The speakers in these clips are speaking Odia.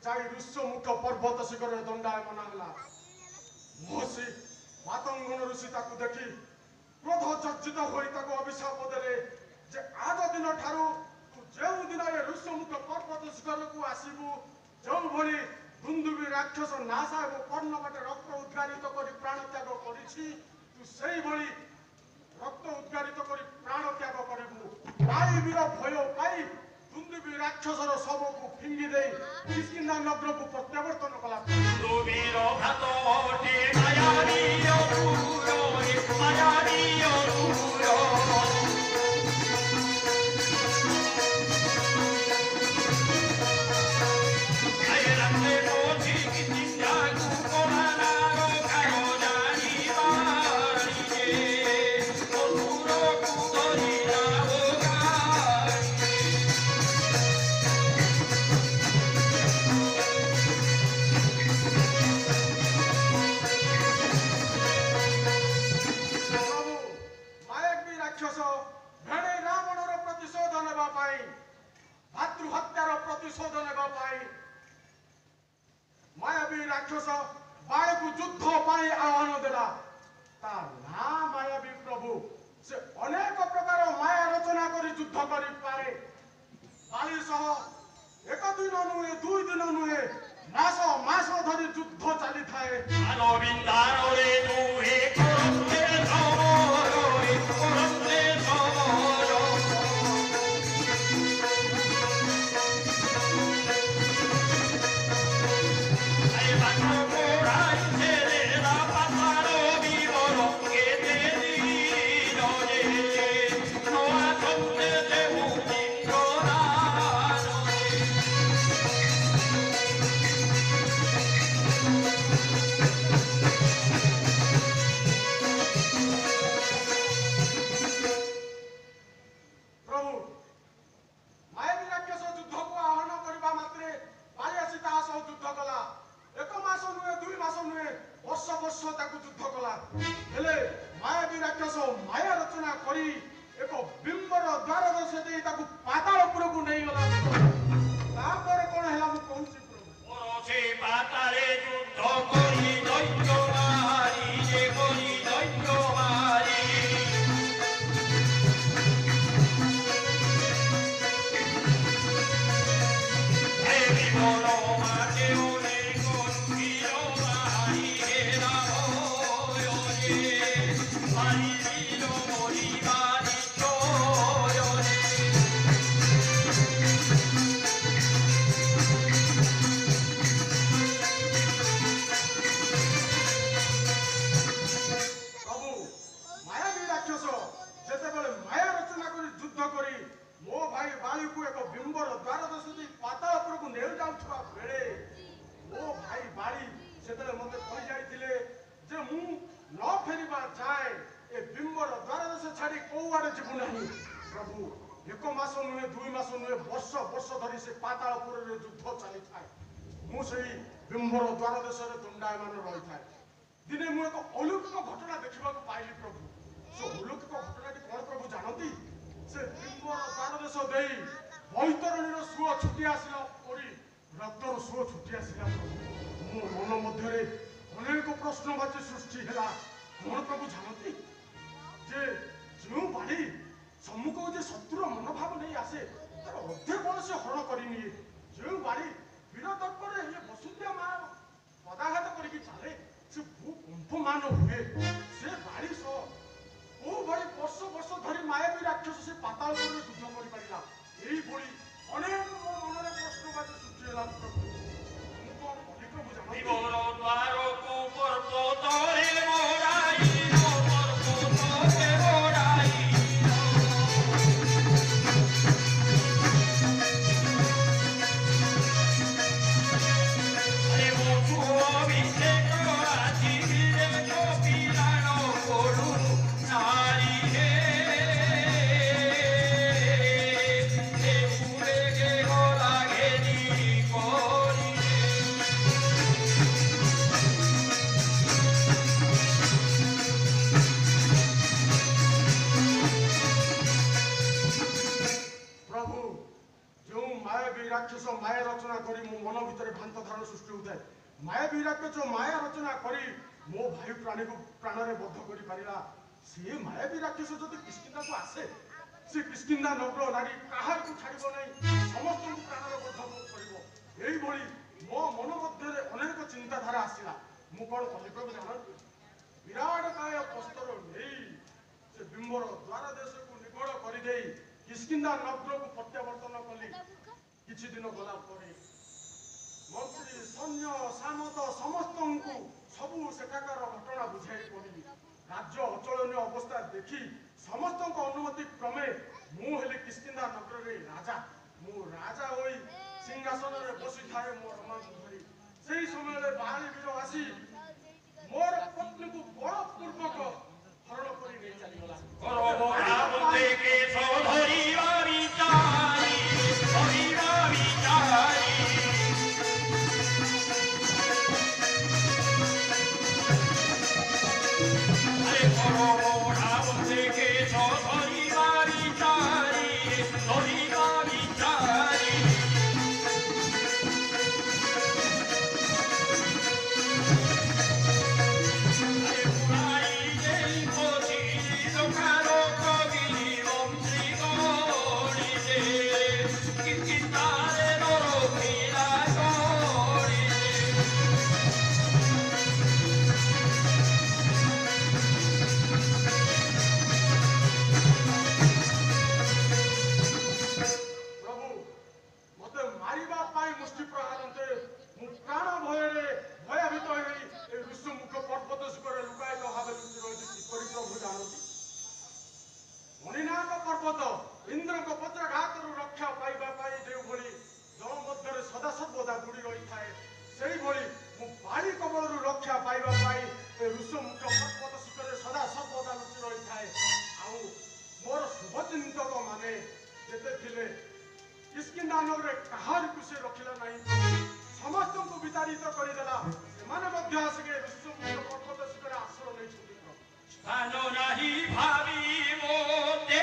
যাই ଋଷ୍ୟମୁଖ ପର୍ବତ ଶିଖରରେ ଦଣ୍ଡାୟମାନ ହେଲା। ମହର୍ଷି ମାତଙ୍ଗନ ଋଷି ତାକୁ ଦେଖି କ୍ରୋଧ ଚର୍ଚ୍ଚିତ ହୋଇ ତାକୁ ଅଭିଶାପ ଦେଲେ ଯେ ଆଗ ଦିନ ଠାରୁ ତୁ ଯେଉଁ ଦିନ ଏ ଋଷ୍ୟମୁଖ ପର୍ବତ ଶିଖରକୁ ଆସିବୁ, ଯେଉଁଭଳି ଦୁନ୍ଦୁବି ରାକ୍ଷସ ନାଶା ଏବଂ କର୍ଣ୍ଣବାଟେ ରକ୍ତ ଉଦ୍ଗାରିତ କରି ପ୍ରାଣ ତ୍ୟାଗ କରିଛି, ତୁ ସେଇଭଳି ରକ୍ତ ଉଦ୍ଗାରିତ କରି ପ୍ରାଣ ତ୍ୟାଗ କରିବୁ। ବାୟୁବୀର ଭୟ ପାଇ ଦୁନ୍ଦୁବି ରାକ୍ଷସର ଶବକୁ ଫିଙ୍ଗି ଦେଇ କିଷ୍କିନ୍ଧା ନଗରକୁ ପ୍ରତ୍ୟାବର୍ତ୍ତନ କଲା। ମାୟାବୀ ରାକ୍ଷସ ବାଳକୁ ଯୁଦ୍ଧ ପାଇଁ ଆହ୍ୱାନ ଦେଲା। ତା ନାଁ ମାୟାବୀ ପ୍ରଭୁ। ସେ ଅନେକ ପ୍ରକାର ମାୟା ରଚନା କରି ଯୁଦ୍ଧ କରିପାରେ। ବାଳି ସହ ଏକ ଦିନ ନୁହେଁ, ଦୁଇ ଦିନ ନୁହେଁ, ମାସ ମାସ ଧରି ଯୁଦ୍ଧ ଚାଲିଥାଏ। दिने मु एक अलौकिक घटना देखा पाइली प्रभु। से अलौकिक घटना कौन प्रभु जानती? से बिंबर द्वार देश दे बैतरणीर सुओ छुटी आसला परी रक्तर सुओ छुटी आसला प्रभु। मो मन मध्य अनेक प्रश्नवाची सृष्टि है। कौन प्रभु जानती जे जो बाड़ी सम्मुख जे शत्रु मनोभाव नहीं आसे तार अधे कौन से हरण करनी जो बाड़ी वीर तत्पर ये वसुंधरा माँ पदाघात करके चले से भू कंपमान हुए से बाड़ी सह को भाई वर्ष वर्ष धरी मायावी राक्षस से पाताल युद्ध कर पारा यही अनेक मो मन में प्रश्नवाची सृष्टि है। प्रभु जो मायावी राक्षस माया रचना करी मो मन भितर भ्रांत धारणा सृष्टि होता है मायावी राक्षस माया रचना करी मो भाई प्राणी को प्राण रे बद्ध करी पारिला से मायावी राक्षस जदि किष्किंधा को आसे से किष्किंधा नगर नारी काहार को छाड़िबो नै समस्त को प्राण रे बद्ध करिवो एई भली मो मन मध्य रे अनेक चिंताधारा आसिला मु कोन कहि प्रभु जानत विराट काय पस्तर नेई से बिंबर द्वार देश को निगड़ करि देई किष्किंधा नगर को प्रत्यावर्तन कली किछि दिन गला परे मंत्री सैन्य सामत समस्त को सबू सेठाकार घटना बुझाई पड़ी राज्य अचलनीय अवस्था देखी समस्त अनुमति क्रमे मु हेले किष्किंधा नगर रे राजा मु राजा होई सिंहासन रे बसी थाए मोर मान धरी सेही समय रे बाली वीर आसी मोर पत्नी को बड़ पूर्वक हरण करी नै चली गला करबोते के सौधरी वारी चारी इंद्र को वज्रघात रक्षा पाइबा पाई जो भली जल मध्य सदा सर्वदा बुड़ी रही थाए सेही भली मु बाली कबल रक्षा पाइबा पाई ऋषमुख पर्वत शिखर सदा सर्वदा लुचि रही थाए आउ मोर शुभचिंतक माने जेते थिले किष्किंधा नगर कहार को से रखिला नहीं समस्त को विताड़ित करिदेला सेमाने मध्य आसिके ऋषमुख पर्वत शिखर आश्रय नै छथि स्थान नाही भावी मोते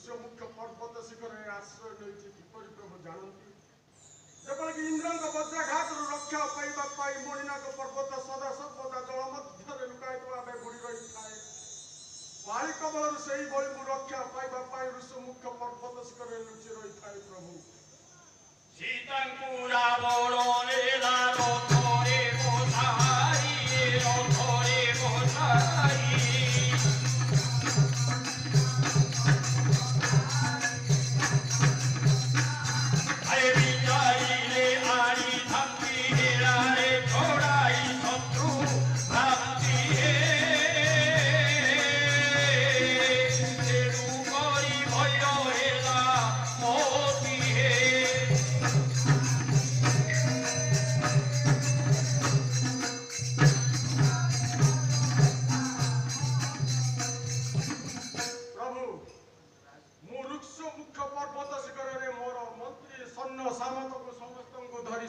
ऋषमुख पर्वत शिखर आश्रय नहीं किपरि प्रभु जानती जबकि इंद्र वज्रघात रक्षा पाइबा पाई मणिनाग पर्वत सदा सर्वदा जल मध्य लुकायित भाव बुड़ी रही थाए बाली कबल से रक्षा पाइबा पाई ऋषमुख पर्वत शिखर लुचि रही थाए प्रभु सीतांकुरा बड़ने लारो थोरे बोधाई थोरे बोधाई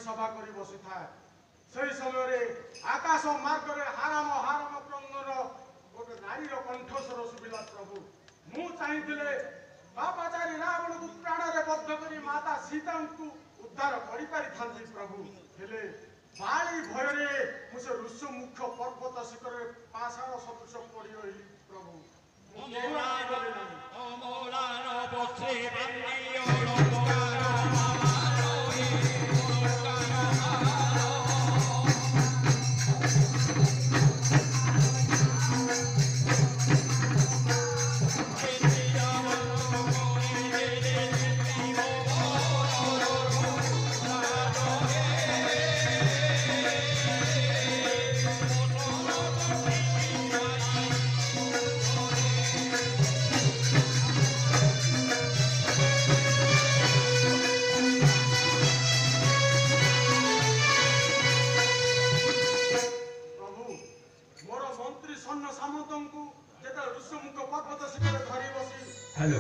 सभा करी बसी था सही समय रे आकाश मार्ग रे हाराम हाराम क्रंदन गोटे नारी कंठस्वर सुबिला प्रभु मु चाहिए बापाचारी रावण को प्राण रे बद्ध करी माता सीता को उद्धार करि पारि थांती प्रभु हेले ବାଳି ଭୟରେ ମୁଁ ସେ ଋଷି ମୁଖ୍ୟ ପର୍ବତ ଶିଖରରେ ପାଷାଣ ସଦୃଶ ପଡ଼ି ରହିଲି ପ୍ରଭୁ। ମୁଁ କେଉଁ ଆଡ଼େ ଗଲି ନାହିଁ। ଅମଳାନ ବସ୍ତ୍ରେ ବାନ୍ଧି ଅଳଙ୍କାର हेलो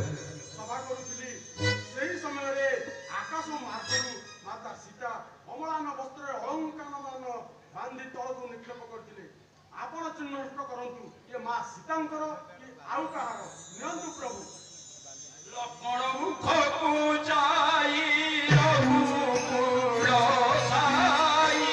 सभा करुଥିଲି ସେହି ସମୟରେ ଆକାଶ ମାର୍ଗରୁ ମାତା ସୀତା ଅମଳାନ ବସ୍ତ୍ରରେ ଅଳଙ୍କାରମାନ ବାନ୍ଧି ତଳକୁ ନିକ୍ଷେପ କରିଥିଲେ। ଆପଣ ଚିହ୍ନଟ କରନ୍ତୁ ଇଏ ମା ସୀତାଙ୍କର କି ଆଉ କାହାର? ନିଅନ୍ତୁ ପ୍ରଭୁ। ଲକ୍ଷ୍ମଣ ମୁଖକୁ ଯାଇ ରଘୁକୁଳ ସାଇ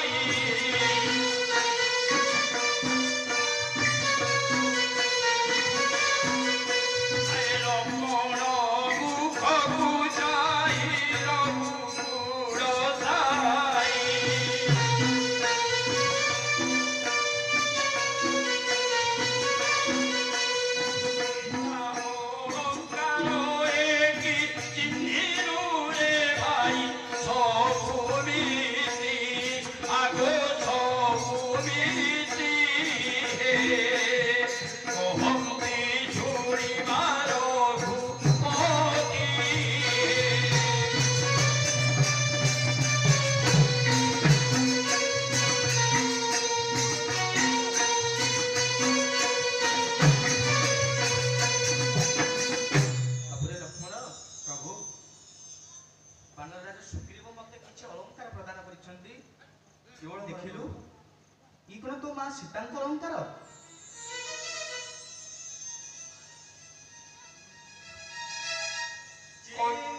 देखिलु ई कोन तो मां सीतांकर अलंकार Oh,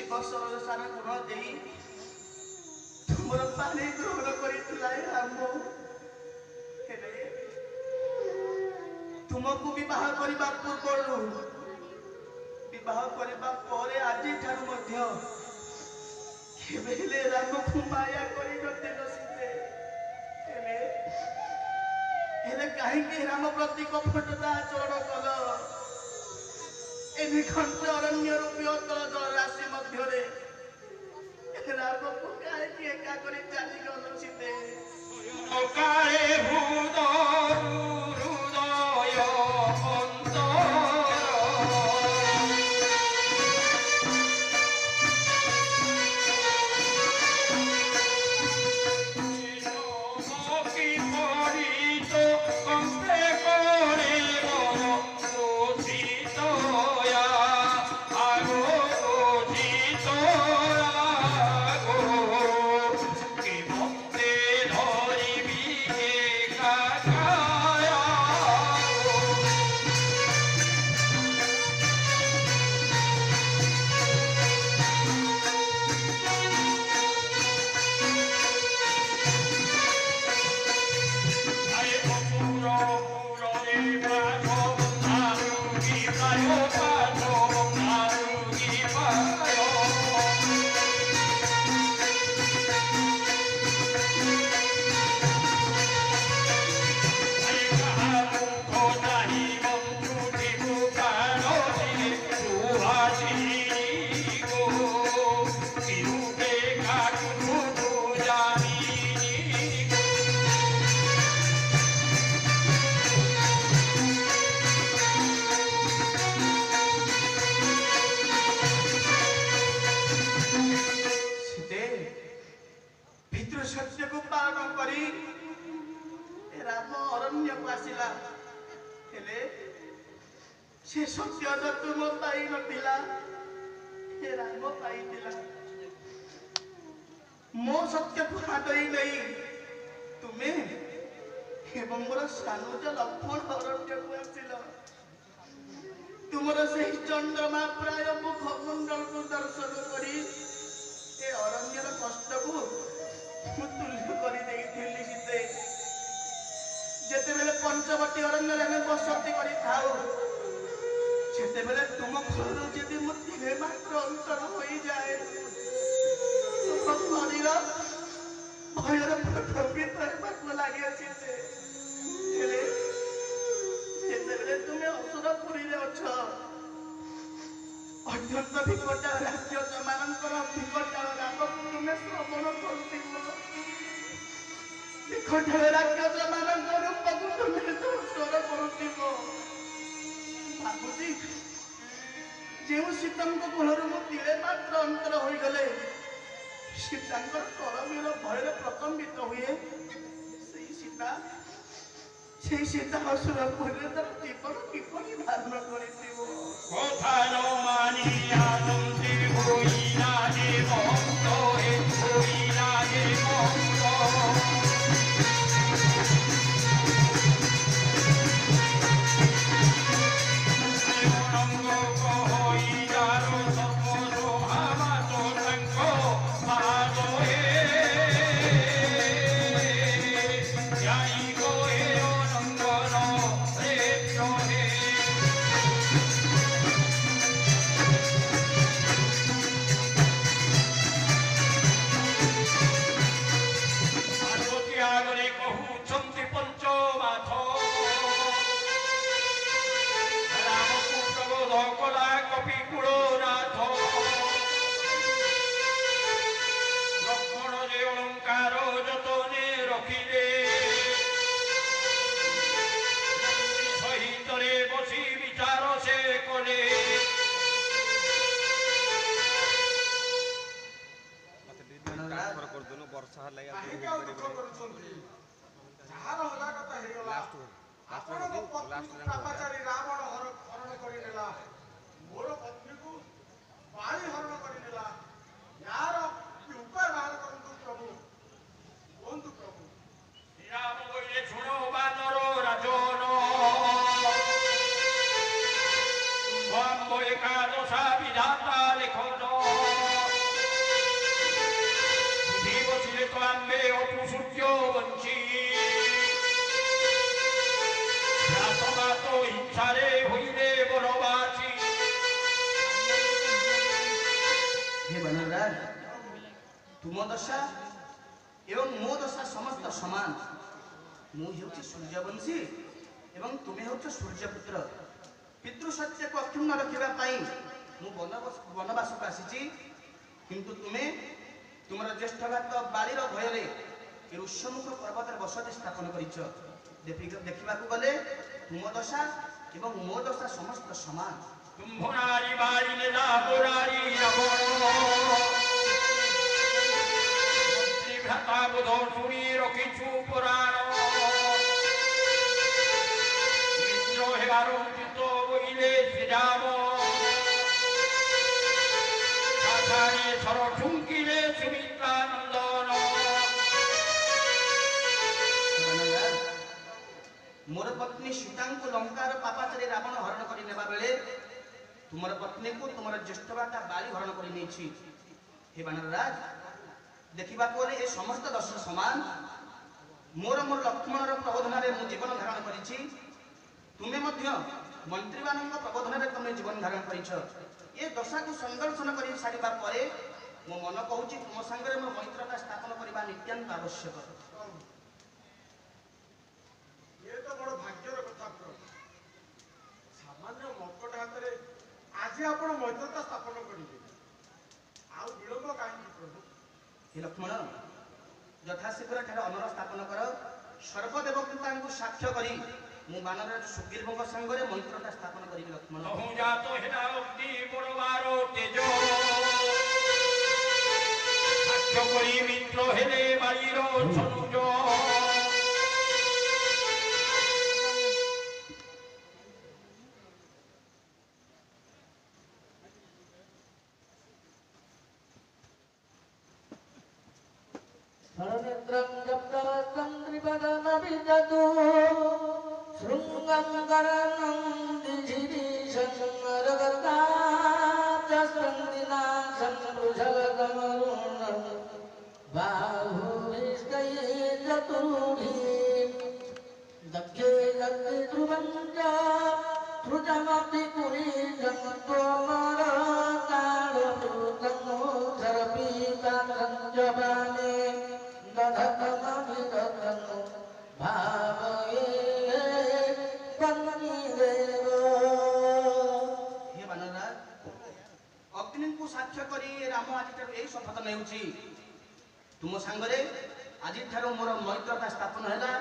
ଶିବ ସରସାର ଗୁଣ ଦେଇ ତୁମର ପାଣି ଗ୍ରହଣ କରିଥିଲା ରାମ। ହେଲେ ତୁମକୁ ବିବାହ କରିବା ପୂର୍ବରୁ ବିବାହ କରିବା ପରେ ଆଜିଠାରୁ ମଧ୍ୟ କେବେ ହେଲେ ରାମକୁ ମାୟା କରିନଥିଲ ସୀତେ। ହେଲେ କାହିଁକି ରାମ ପ୍ରତି କପଟତା ଆଚରଣ କଲ? ଏ ନିଖଣ୍ଡ ଅରଣ୍ୟ ରୂପୀ ଅତଳ ଜଳରାଶି ମଧ୍ୟରେ ରାମକୁ କାହିଁକି ଏକା କରି ଚାଲିଗଲ ସୀତେ? କାଳେ ହୃଦ ହୃଦୟ से सत्य तुम पाई नथिला हे राम पाइथिला मो सत्य को हातई नहीं तुम्हें एवं मोर सानुज लक्ष्मण अरण्य को आसिल तुमर से चंद्रमा प्राय मुख मंडल को दर्शन करी ए अरण्यर कष्ट को तुल्य करी देइथिली सीते जेते बेले पंचवटी अरण्य रे हम बसती करी थाउ जेते बेले तुम घर जदि मुझे मात्र अंतर होई जाए तुम शरीर भयर प्रकृत हेबाक लागे सीते हेले जेते बेले तुम असुरपुरी रे अछ अत्यंत विकट राक्षस मानकर विकट राग तुम श्रवण करथिबो विकट राक्षस मानकर रूप को तुम स्वर करथिबो बाबूजी जो सीतांक कोहर मुले मात्र अंतर हो गले सीतांकर करमीर भय प्रकम्बित हुए सीता असुरपुरी तार जीवन किपरि धारण कर एकादशा विधाता लिखो ବାନରାଜ ତୁମ ଦଶା ଏବଂ ମୋ ଦଶା ସମସ୍ତ ସମାନ। ମୁଁ ହେଉଛି ସୂର୍ଯ୍ୟବଂଶୀ ଏବଂ ତୁମେ ହେଉଛ ସୂର୍ଯ୍ୟପୁତ୍ର। ପିତୃସତ୍ୟକୁ ଅକ୍ଷୁଣ୍ଣ ରଖିବା ପାଇଁ ମୁଁ ବନବାସକୁ ଆସିଛି, କିନ୍ତୁ ତୁମେ ତୁମର ଜ୍ୟେଷ୍ଠ ଭାତ ବାଳିର ଭୟରେ ଏ ଋଷ୍ୟମୁଖ ପର୍ବତରେ ବସତି ସ୍ଥାପନ କରିଛ। ଦେଖିବାକୁ ଗଲେ ତୁମ ଦଶା ଏବଂ ମୋ ଦଶା ସମସ୍ତ ସମାନ। ତୁମ୍ଭନାରୀ ବାଳିନେ ଦାବରାରୀ ରାବଣ ଭ୍ରାତା ବୋଧ ଶୁଣି ରଖିଛୁ ପୁରାଣ। ମିତ୍ର ହେବାର ଉଚିତ ବୋଇଲେ ଶ୍ରୀରାମ ସାଧାରେ ସର ଠୁଙ୍କିଲେ ସୁମିତ୍ରା ନନ୍ଦନ। ମୋର ପତ୍ନୀ ସୀତାଙ୍କୁ ଲଙ୍କାର ପାପାଚାରୀ ରାବଣ ହରଣ କରି ନେବା ବେଳେ ତୁମର ପତ୍ନୀକୁ ତୁମର ଜ୍ୟେଷ୍ଠ ଭ୍ରାତା ବାଳି ହରଣ କରି ନେଇଛି। ହେ ବାନରରାଜ, ଦେଖିବାକୁ ଗଲେ ଏ ସମସ୍ତ ଦର୍ଶନ ସମାନ। ମୋର ଲକ୍ଷ୍ମଣର ପ୍ରବୋଧନରେ ମୁଁ ଜୀବନ ଧାରଣ କରିଛି, ତୁମେ ମଧ୍ୟ ମନ୍ତ୍ରୀମାନଙ୍କ ପ୍ରବୋଧନରେ ତୁମେ ଜୀବନ ଧାରଣ କରିଛ। ଏ ଦଶାକୁ ସଂଦର୍ଶନ କରି ସାରିବା ପରେ ମୋ ମନ କହୁଛି ତୁମ ସାଙ୍ଗରେ ମୋ ମୈତ୍ରତା ସ୍ଥାପନ କରିବା ନିତ୍ୟାନ୍ତ ଆବଶ୍ୟକ। ଏ ତ ବଡ଼ ଭାଗ୍ୟର କଥା ପ୍ରଭୁ। ସାମାନ୍ୟ ମର୍କଟ ହାତରେ ଆଜି ଆପଣ ମୈତ୍ରତା ସ୍ଥାପନ କରିବେ, ଆଉ ବିଳମ୍ବ କାହିଁକି ପ୍ରଭୁ? ହେ ଲକ୍ଷ୍ମଣ, ଯଥାଶୀଘ୍ର ଏଠାରେ ଅନର ସ୍ଥାପନ କର। ସର୍ବଦେବତାଙ୍କୁ ସାକ୍ଷ୍ୟ କରି ମୁଁ ବାନରରାଜ ସୁଗ୍ରୀବଙ୍କ ସାଙ୍ଗରେ ମୈତ୍ରତା ସ୍ଥାପନ କରିବି। ଲକ୍ଷ୍ମଣ ଜାତ ହେଲା ଅଗ୍ନି ବଡ଼ବାର ତେଜ ସାକ୍ଷ୍ୟ କରି ମିତ୍ର ହେଲେ ବାଳିର ସନୁଜ। नेत्रं जप्तवस्त्रं त्रिपदमभिदतु शृङ्गं करणं दिशिरीशङ्गरगताब्जस्कन्दिनाशं वृषगकमरुणं बाहुभिष्टये चतुर्भिः दक्षे दक्षे ध्रुवं च श्रुतमपि कुरीशं त्वमरकालभूतं सर्पीतां च बाणे ଅଗ୍ନିଙ୍କୁ ସାକ୍ଷ୍ୟ କରି ରାମ ଆଜିଠାରୁ ଏହି ଶପଥ ନେଉଛି, ତୁମ ସାଙ୍ଗରେ ଆଜିଠାରୁ ମୋର ମୈତ୍ରତା ସ୍ଥାପନ ହେଲା।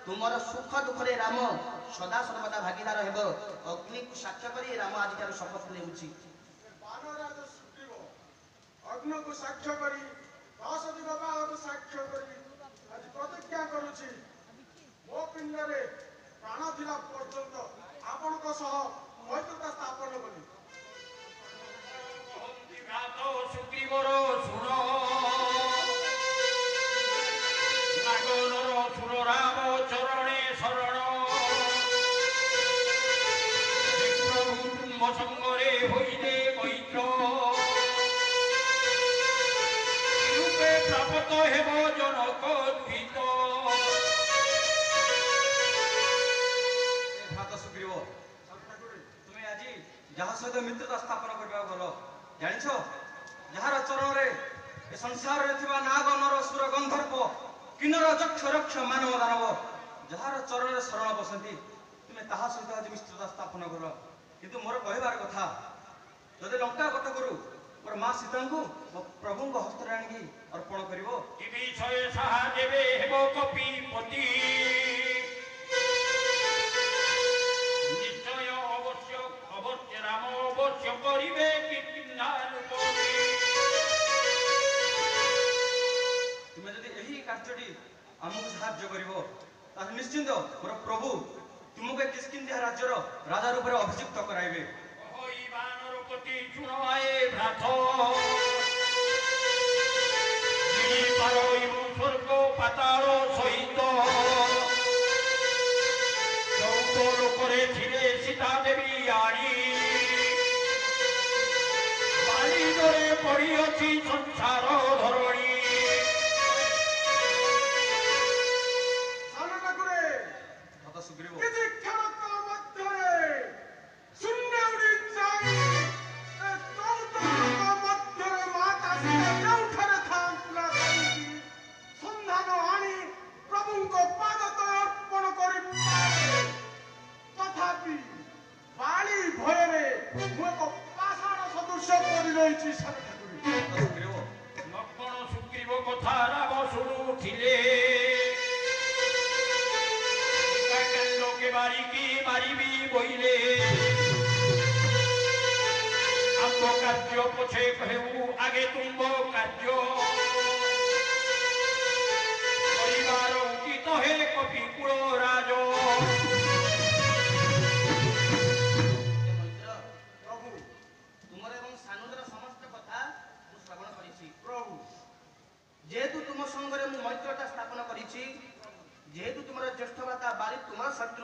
ତୁମର ସୁଖ ଦୁଃଖରେ ରାମ ସଦା ସର୍ବଦା ଭାଗିଦାର ହେବ। ଅଗ୍ନିକୁ ସାକ୍ଷ୍ୟ କରି ରାମ ଆଜିଠାରୁ ଶପଥ ନେଉଛି। ବାନରାଜ ସୁଗ୍ରୀବ ଅଗ୍ନିକୁ ସାକ୍ଷ୍ୟ କରି ଦଶଟି ବାବାଙ୍କୁ ସାକ୍ଷ୍ୟ କରି ଆଜି ପ୍ରତିଜ୍ଞା କରୁଛି, ମୋ ପିଣ୍ଡରେ ପ୍ରାଣ ଥିଲା ପର୍ଯ୍ୟନ୍ତ ଆପଣଙ୍କ ସହ ମୈତ୍ରତା ସ୍ଥାପନ କଲି। ସୁଗ୍ରୀବର ଶୁଣ ନାଗନର ସୁର ରାମ ଚରଣେ ଶରଣ। ପ୍ରଭୁ ତୁମ ସଙ୍ଗରେ ହୋଇଲେ ମୈତ୍ର ରୂପେ ପ୍ରାପତ ହେବ ଜନକ ଦୁହିତ। ଭ୍ରାତ ସୁଗ୍ରୀବ, ତୁମେ ଆଜି ଯାହା ସହିତ ମିତ୍ରତା ସ୍ଥାପନ କରିବାକୁ ଗଲ, ଜାଣିଛ ଯାହାର ଚରଣରେ ଏ ସଂସାରରେ ଥିବା ନାଗ ନର ସୁର ଗନ୍ଧର୍ବ କିନ୍ନର ଯକ୍ଷ ରକ୍ଷ ମାନବ ଦାନବ ଯାହାର ଚରଣରେ ଶରଣ ବସନ୍ତି, ତୁମେ ତାହା ସହିତ ଆଜି ମିତ୍ରତା ସ୍ଥାପନ କଲ। କିନ୍ତୁ ମୋର କହିବାର କଥା, ଯଦି ଲଙ୍କା କଟକରୁ ମୋର ମା ସୀତାଙ୍କୁ ମୋ ପ୍ରଭୁଙ୍କ ହସ୍ତରେ ଆଣିକି ଅର୍ପଣ କରିବ, ଏ ବିଷୟ ସାହା ଯେବେ ହେବ କପିପତି ନିଶ୍ଚୟ ଅବଶ୍ୟ ରାମ ଅବଶ୍ୟ କରିବେ ତୁମେ ଯଦି ଏହି କାର୍ଯ୍ୟଟି ଆମକୁ ସାହାଯ୍ୟ କରିବ, ତାହେଲେ ନିଶ୍ଚିନ୍ତ ମୋର ପ୍ରଭୁ ତୁମକୁ ଏ କିଷ୍କିନ୍ଧ୍ୟା ରାଜ୍ୟର ରାଜା ରୂପରେ ଅଭିଯୁକ୍ତ କରାଇବେ। ବାନରପତି ଶୁଣାଏ ଭ୍ରାତ ସ୍ୱର୍ଗ ପାତାଳ ସହିତ ଚୌଦ ଲୋକରେ ଥିଲେ ସୀତା ଦେବୀ ଆଣି ବାଲିରେ ପଡ଼ିଅଛି ସଂସାର ଧରଣୀ। ସୁଗ୍ରୀବ କିଛି କ୍ଷଣକ ମଧ୍ୟରେ ଶୂନ୍ୟ ଉଡ଼ି ଯାଇ ଏ ଚୌଦ ଲୋକ ମଧ୍ୟରେ ମାତା କହିଲେ ଆମ୍ଭ କାର୍ଯ୍ୟ ପଛେ ହେଉ ଆଗେ ତୁମ୍ଭ କାର୍ଯ୍ୟ କରିବାର ଉଚିତ ହେ କପି କୁଳ ରାଜ। ମୈତ୍ର, ପ୍ରଭୁ ତୁମର ଏବଂ ସାନୁଦର ସମସ୍ତ କଥା ମୁଁ ଶ୍ରବଣ କରିଛି। ପ୍ରଭୁ ଯେହେତୁ ତୁମ ସଙ୍ଗରେ ମୁଁ ମୈତ୍ରତା ସ୍ଥାପନ କରିଛି, ଯେହେତୁ ତୁମର ଜ୍ୟେଷ୍ଠ ଭ୍ରାତା ବାରି ତୁମର ଶତ୍ରୁ